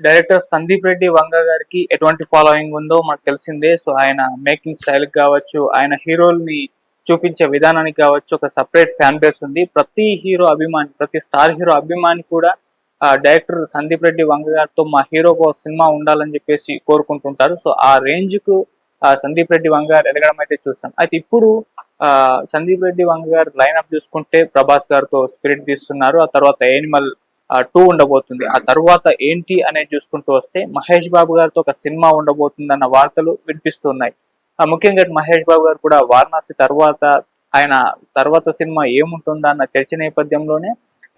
Director Sandeep Reddy Vanga గారికి ఎటువంటి following ఉందో మనకు తెలిసిందే. సో ఆయన మేకింగ్ స్టైల్ కావచ్చు, ఆయన హీరోల్ని చూపించే విధానానికి కావచ్చు ఒక సపరేట్ ఫ్యాన్ బేస్ ఉంది. ప్రతి హీరో అభిమాని, ప్రతి స్టార్ హీరో అభిమాని కూడా డైరెక్టర్ సందీప్ రెడ్డి వంగ గారితో మా హీరోకు ఒక సినిమా ఉండాలని చెప్పేసి కోరుకుంటుంటారు. సో ఆ రేంజ్ కు సందీప్ రెడ్డి వంగ గారు ఎదగడం అయితే చూస్తాం. అయితే ఇప్పుడు సందీప్ రెడ్డి వంగ గారు లైన్అప్ చూసుకుంటే ప్రభాస్ గారితో స్పిరిట్ తీస్తున్నారు. ఆ తర్వాత యానిమల్ 2 ఉండబోతుంది. ఆ తర్వాత ఏంటి అనేది చూసుకుంటూ వస్తే మహేష్ బాబు గారితో ఒక సినిమా ఉండబోతుందన్న వార్తలు వినిపిస్తున్నాయి. ముఖ్యంగా మహేష్ బాబు గారు కూడా వారణాసి తర్వాత ఆయన తర్వాత సినిమా ఏముంటుందా అన్న చర్చ నేపథ్యంలోనే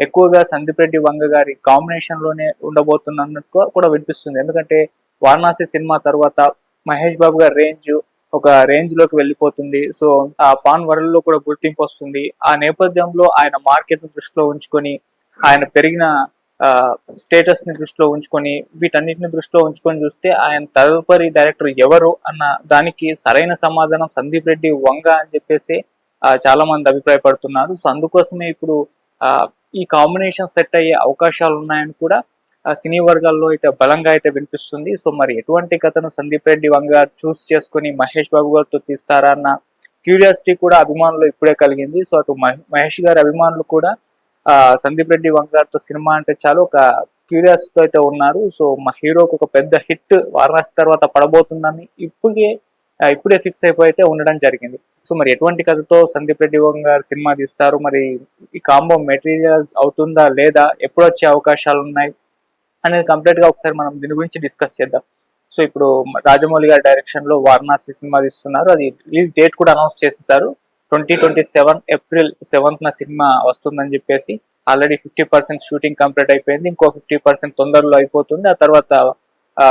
ఎక్కువగా సందీప్ రెడ్డి వంగ గారి కాంబినేషన్ లోనే ఉండబోతున్నట్టు కూడా వినిపిస్తుంది. ఎందుకంటే వారణాసి సినిమా తర్వాత మహేష్ బాబు గారి రేంజ్ ఒక రేంజ్ లోకి వెళ్ళిపోతుంది. సో ఆ పాన్ వరల్డ్ లో కూడా గుర్తింపు వస్తుంది. ఆ నేపథ్యంలో ఆయన మార్కెట్ ను దృష్టిలో ఉంచుకొని, ఆయన పెరిగిన స్టేటస్ ని దృష్టిలో ఉంచుకొని, వీటన్నిటిని దృష్టిలో ఉంచుకొని చూస్తే ఆయన తదుపరి డైరెక్టర్ ఎవరు అన్న దానికి సరైన సమాధానం సందీప్ రెడ్డి వంగ అని చెప్పేసి చాలా మంది అభిప్రాయపడుతున్నారు. సో అందుకోసమే ఇప్పుడు ఆ ఈ కాంబినేషన్ సెట్ అయ్యే అవకాశాలు ఉన్నాయని కూడా సినీ వర్గాల్లో అయితే బలంగా అయితే వినిపిస్తుంది. సో మరి ఎటువంటి కథను సందీప్ రెడ్డి వంగ చూస్ చేసుకుని మహేష్ బాబు గారితో తీస్తారా అన్న క్యూరియాసిటీ కూడా అభిమానులు ఇప్పుడే కలిగింది. సో అటు మహేష్ గారి అభిమానులు కూడా సందీప్ రెడ్డి వంగ గారితో సినిమా అంటే చాలు ఒక క్యూరియాసిటీతో అయితే ఉన్నారు. సో మా హీరోకి ఒక పెద్ద హిట్ వారణాసి తర్వాత పడబోతుందని ఇప్పుడే ఫిక్స్ అయిపోయి అయితే ఉండడం జరిగింది. సో మరి ఎటువంటి కథతో సందీప్ రెడ్డి వంగ గారు సినిమా తీస్తారు, మరి ఈ కాంబో మెటీరియల్స్ అవుతుందా లేదా, ఎప్పుడు వచ్చే అవకాశాలు ఉన్నాయి అనేది కంప్లీట్ గా ఒకసారి మనం దీని గురించి డిస్కస్ చేద్దాం. సో ఇప్పుడు రాజమౌళి గారి డైరెక్షన్ లో వారణాసి సినిమా తీస్తున్నారు. అది రిలీజ్ డేట్ కూడా అనౌన్స్ చేసేసారు. 2027 ఏప్రిల్ 7th సినిమా వస్తుందని చెప్పేసి ఆల్రెడీ 50% షూటింగ్ కంప్లీట్ అయిపోయింది. ఇంకో 50% తొందరలో అయిపోతుంది. ఆ తర్వాత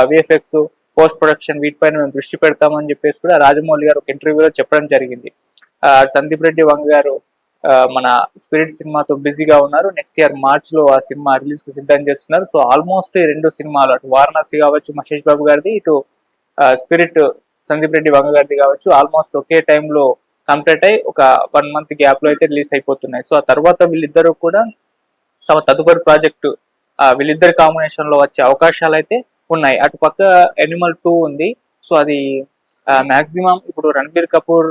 విఎఫ్ఎక్స్, పోస్ట్ ప్రొడక్షన్ వీటిపైన మేము దృష్టి పెడతామని చెప్పేసి కూడా రాజమౌళి గారు ఒక ఇంటర్వ్యూలో చెప్పడం జరిగింది. సందీప్ రెడ్డి వంగ గారు మన స్పిరిట్ సినిమాతో బిజీగా ఉన్నారు. నెక్స్ట్ ఇయర్ మార్చ్ లో ఆ సినిమా రిలీజ్ కు సిద్ధం చేస్తున్నారు. సో ఆల్మోస్ట్ ఈ రెండు సినిమాలు, అటు వారణాసి కావచ్చు మహేష్ బాబు గారిది, ఇటు స్పిరిట్ సందీప్ రెడ్డి వంగ గారిది కావచ్చు, ఆల్మోస్ట్ ఒకే టైంలో కంప్లీట్ అయి ఒక 1 month గ్యాప్ లో అయితే రిలీజ్ అయిపోతున్నాయి. సో ఆ తర్వాత వీళ్ళిద్దరూ కూడా తమ తదుపరి ప్రాజెక్టు వీళ్ళిద్దరి కాంబినేషన్ లో వచ్చే అవకాశాలు అయితే ఉన్నాయి. అటు పక్క యానిమల్ 2 ఉంది. సో అది మాక్సిమం ఇప్పుడు రణబీర్ కపూర్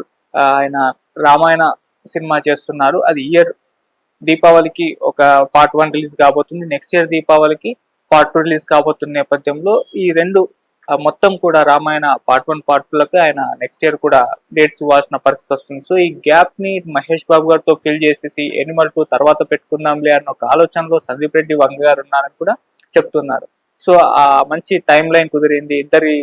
ఆయన రామాయణ సినిమా చేస్తున్నారు. అది ఇయర్ దీపావళికి ఒక పార్ట్ 1 రిలీజ్ కాబోతుంది. నెక్స్ట్ ఇయర్ దీపావళికి పార్ట్ 2 రిలీజ్ కాబోతున్న నేపథ్యంలో ఈ రెండు మొత్తం కూడా రామాయణ పార్ట్ 1 పార్ట్ 2 ఆయన నెక్స్ట్ ఇయర్ కూడా డేట్స్ ఇవ్వాల్సిన పరిస్థితి వస్తుంది. సో ఈ గ్యాప్ ని మహేష్ బాబు గారితో ఫిల్ చేసేసి యానిమల్ 2 తర్వాత పెట్టుకుందాంలే అన్న ఒక ఆలోచనలో సందీప్ రెడ్డి వంగ గారు ఉన్నారని కూడా చెప్తున్నారు. సో ఆ మంచి టైం లైన్ కుదిరింది. ఇద్దరి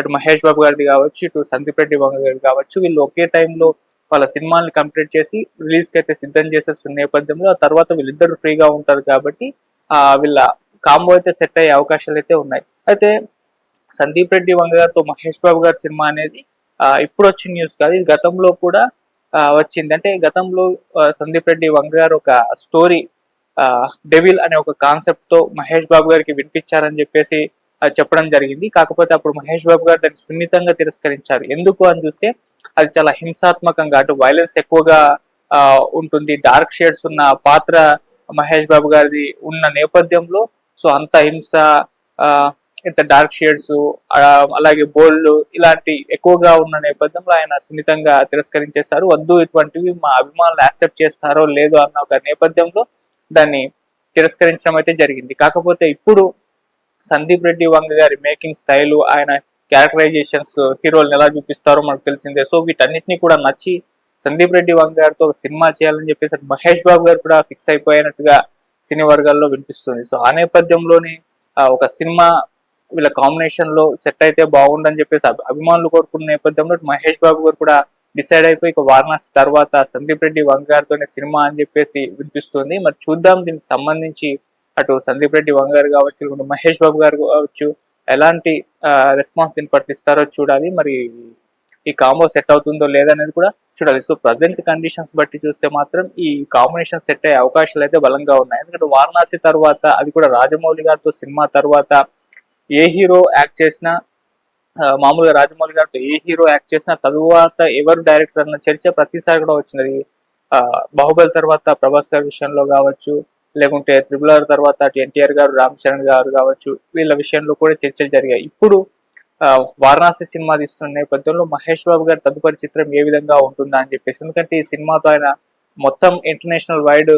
అటు మహేష్ బాబు గారిది కావచ్చు, ఇటు సందీప్ రెడ్డి వంగ గారిది కావచ్చు, వీళ్ళు ఒకే టైంలో వాళ్ళ సినిమాల్ని కంప్లీట్ చేసి రిలీజ్ కి అయితే సిద్ధం చేసేస్తున్న నేపథ్యంలో ఆ తర్వాత వీళ్ళిద్దరు ఫ్రీగా ఉంటారు కాబట్టి వీళ్ళ కాంబో అయితే సెట్ అయ్యే అవకాశాలు అయితే ఉన్నాయి. అయితే సందీప్ రెడ్డి వంగ గారితో మహేష్ బాబు గారి సినిమా అనేది ఇప్పుడు వచ్చిన న్యూస్ కాదు, ఇది గతంలో కూడా వచ్చింది. అంటే గతంలో సందీప్ రెడ్డి వంగ గారు ఒక స్టోరీ డెవిల్ అనే ఒక కాన్సెప్ట్ తో మహేష్ బాబు గారికి వినిపించారని చెప్పేసి చెప్పడం జరిగింది. కాకపోతే అప్పుడు మహేష్ బాబు గారు దాన్ని సున్నితంగా తిరస్కరించారు. ఎందుకు అని చూస్తే అది చాలా హింసాత్మకంగా, అటు వైలెన్స్ ఎక్కువగా ఉంటుంది, డార్క్ షేడ్స్ ఉన్న పాత్ర మహేష్ బాబు గారిది ఉన్న నేపథ్యంలో సో అంత హింస, ఇంత డార్క్ షేడ్స్, అలాగే బోల్డ్ ఇలాంటి ఎక్కువగా ఉన్న నేపథ్యంలో ఆయన సున్నితంగా తిరస్కరించేశారు. వద్దు, ఇటువంటివి మా అభిమానులు యాక్సెప్ట్ చేస్తారో లేదో అన్న ఒక నేపథ్యంలో దాన్ని తిరస్కరించడం అయితే జరిగింది. కాకపోతే ఇప్పుడు సందీప్ రెడ్డి వంగ గారి మేకింగ్ స్టైల్, ఆయన క్యారెక్టరైజేషన్స్, హీరోలను ఎలా చూపిస్తారో మనకు తెలిసిందే. సో వీటన్నిటిని కూడా నచ్చి సందీప్ రెడ్డి వంగ గారితో ఒక సినిమా చేయాలని చెప్పేసి మహేష్ బాబు గారు కూడా ఫిక్స్ అయిపోయినట్టుగా సినీ వర్గాల్లో వినిపిస్తుంది. సో ఆ నేపథ్యంలోనే ఒక సినిమా వీళ్ళ కాంబినేషన్ లో సెట్ అయితే బాగుండని చెప్పేసి అభిమానులు కోరుకున్న నేపథ్యంలో మహేష్ బాబు గారు కూడా డిసైడ్ అయిపోయి ఇక వారణాసి తర్వాత సందీప్ రెడ్డి వంగ గారితోనే సినిమా అని చెప్పేసి వినిపిస్తుంది. మరి చూద్దాం దీనికి సంబంధించి అటు సందీప్ రెడ్డి వంగ గారు కావచ్చు, ఇటు మహేష్ బాబు గారు కావచ్చు, ఎలాంటి రెస్పాన్స్ దీన్ని పట్టిస్తారో చూడాలి. మరి ఈ కాంబో సెట్ అవుతుందో లేదనేది కూడా చూడాలి. సో ప్రజెంట్ కండిషన్స్ బట్టి చూస్తే మాత్రం ఈ కాంబినేషన్ సెట్ అయ్యే అవకాశాలు అయితే బలంగా ఉన్నాయి. ఎందుకంటే వారణాసి తర్వాత, అది కూడా రాజమౌళి గారితో సినిమా తర్వాత ఏ హీరో యాక్ట్ చేసినా, మామూలుగా రాజమౌళి గారితో ఏ హీరో యాక్ట్ చేసినా తరువాత ఎవరు డైరెక్టర్ అన్న చర్చ ప్రతిసారి కూడా వచ్చినది. బాహుబలి తర్వాత ప్రభాస్ గారి విషయంలో కావచ్చు, లేకుంటే త్రిబుల్ ఆర్ తర్వాత అటు ఎన్టీఆర్ గారు, రామ్ చరణ్ గారు కావచ్చు, వీళ్ళ విషయంలో కూడా చర్చలు జరిగాయి. ఇప్పుడు వారణాసి సినిమా తీస్తున్న నేపథ్యంలో మహేష్ బాబు గారి తదుపరి చిత్రం ఏ విధంగా ఉంటుందా అని చెప్పేసి, ఎందుకంటే ఈ సినిమాతో ఆయన మొత్తం ఇంటర్నేషనల్ వైడ్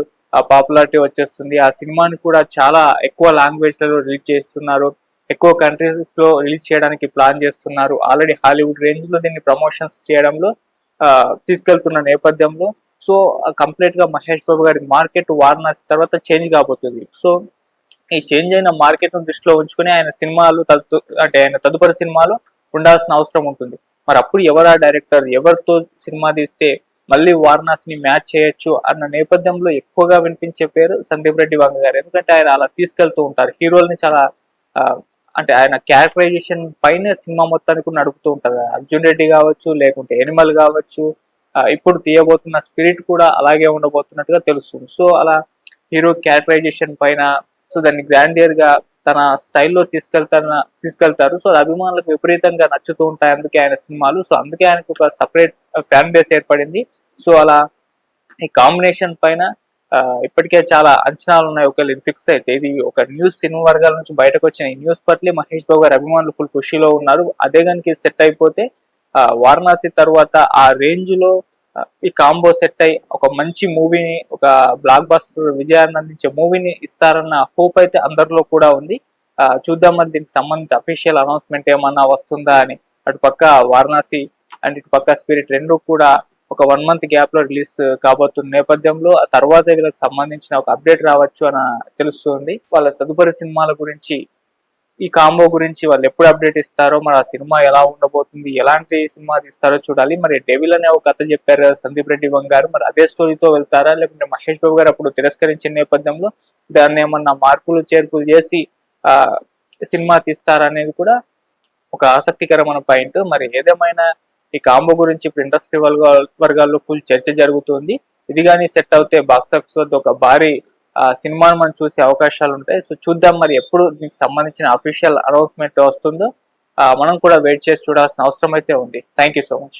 పాపులారిటీ వచ్చేస్తుంది. ఆ సినిమాని కూడా చాలా ఎక్కువ లాంగ్వేజ్లలో రిలీజ్ చేస్తున్నారు, ఎక్కువ కంట్రీస్ లో రిలీజ్ చేయడానికి ప్లాన్ చేస్తున్నారు. ఆల్రెడీ హాలీవుడ్ రేంజ్ లో దీన్ని ప్రమోషన్స్ చేయడంలో తీసుకెళ్తున్న నేపథ్యంలో సో కంప్లీట్ గా మహేష్ బాబు గారి మార్కెట్ వారణాసి తర్వాత చేంజ్ కాబోతుంది. సో ఈ చేంజ్ అయిన మార్కెట్ ను దృష్టిలో ఉంచుకుని ఆయన సినిమాలు అంటే ఆయన తదుపరి సినిమాలు ఉండాల్సిన అవసరం ఉంటుంది. మరి అప్పుడు ఎవరా డైరెక్టర్, ఎవరితో సినిమా తీస్తే మళ్ళీ వారణాసిని మ్యాచ్ చేయొచ్చు అన్న నేపథ్యంలో ఎక్కువగా వినిపించే పేరు సందీప్ రెడ్డి వంగ గారు. ఎందుకంటే ఆయన అలా తీసుకెళ్తూ ఉంటారు హీరోల్ని చాలా అంటే ఆయన క్యారెక్టరైజేషన్ పైన సినిమా మొత్తానికి నడుపుతూ ఉంటారు. అర్జున్ రెడ్డి కావచ్చు, లేకుంటే ఎనిమల్ కావచ్చు, ఇప్పుడు తీయబోతున్న స్పిరిట్ కూడా అలాగే ఉండబోతున్నట్టుగా తెలుస్తుంది. సో అలా హీరో క్యారెక్టరైజేషన్ పైన సో దాన్ని గ్రాండియర్ గా తన స్టైల్లో తీసుకెళ్తారు. సో అది అభిమానులకు విపరీతంగా నచ్చుతూ ఉంటాయి అందుకే ఆయన సినిమాలు. సో అందుకే ఆయనకు ఒక సపరేట్ ఫ్యాన్ బేస్ ఏర్పడింది. సో అలా ఈ కాంబినేషన్ పైన ఇప్పటికే చాలా అంచనాలు ఉన్నాయి. ఒకవేళ ఇది ఫిక్స్ అయితే, ఇది ఒక న్యూస్ సినిమా వర్గాల నుంచి బయటకు వచ్చిన ఈ న్యూస్ పట్ల మహేష్ బాబు గారి అభిమానులు ఫుల్ ఖుషీలో ఉన్నారు. అదే కనుక సెట్ అయిపోతే వారణాసి తర్వాత ఆ రేంజ్ లో ఈ కాంబో సెట్ అయి ఒక మంచి మూవీని, ఒక బ్లాక్ బస్టర్ విజయాన్ని అందించే మూవీని ఇస్తారన్న హోప్ అయితే అందరిలో కూడా ఉంది. చూద్దాం మరి దీనికి సంబంధించి అఫీషియల్ అనౌన్స్మెంట్ ఏమన్నా వస్తుందా అని. అటు పక్క వారణాసి అండ్ ఇటు పక్క స్పిరిట్ రెండు కూడా ఒక 1 month గ్యాప్ లో రిలీజ్ కాబోతున్న నేపథ్యంలో ఆ తర్వాత వీళ్ళకి సంబంధించిన ఒక అప్డేట్ రావచ్చు అని తెలుస్తుంది. వాళ్ళ తదుపరి సినిమాల గురించి, ఈ కాంబో గురించి వాళ్ళు ఎప్పుడు అప్డేట్ ఇస్తారో, మరి ఆ సినిమా ఎలా ఉండబోతుంది, ఎలాంటి సినిమా తీస్తారో చూడాలి. మరి డెవిల్ అనే ఒక కథ చెప్పారు కదా సందీప్ రెడ్డి వంగ గారు, మరి అదే స్టోరీతో వెళ్తారా, లేకుంటే మహేష్ బాబు గారు అప్పుడు తిరస్కరించిన నేపథ్యంలో దాన్ని ఏమన్నా మార్పులు చేర్పులు చేసి సినిమా తీస్తారా అనేది కూడా ఒక ఆసక్తికరమైన పాయింట్. మరి ఏదేమైనా ఈ కాంబో గురించి ఇప్పుడు ఇండస్ట్రీ వర్గాల్లో ఫుల్ చర్చ జరుగుతుంది. ఇది కానీ సెట్ అవుతే బాక్సాఫీస్ వద్ద ఒక భారీ సినిమాను మనం చూసే అవకాశాలు ఉంటాయి. సో చూద్దాం మరి ఎప్పుడు దీనికి సంబంధించిన అఫీషియల్ అనౌన్స్మెంట్ వస్తుందో మనం కూడా వెయిట్ చేసి చూడాల్సిన అవసరం అయితే ఉంది. Thank you so much.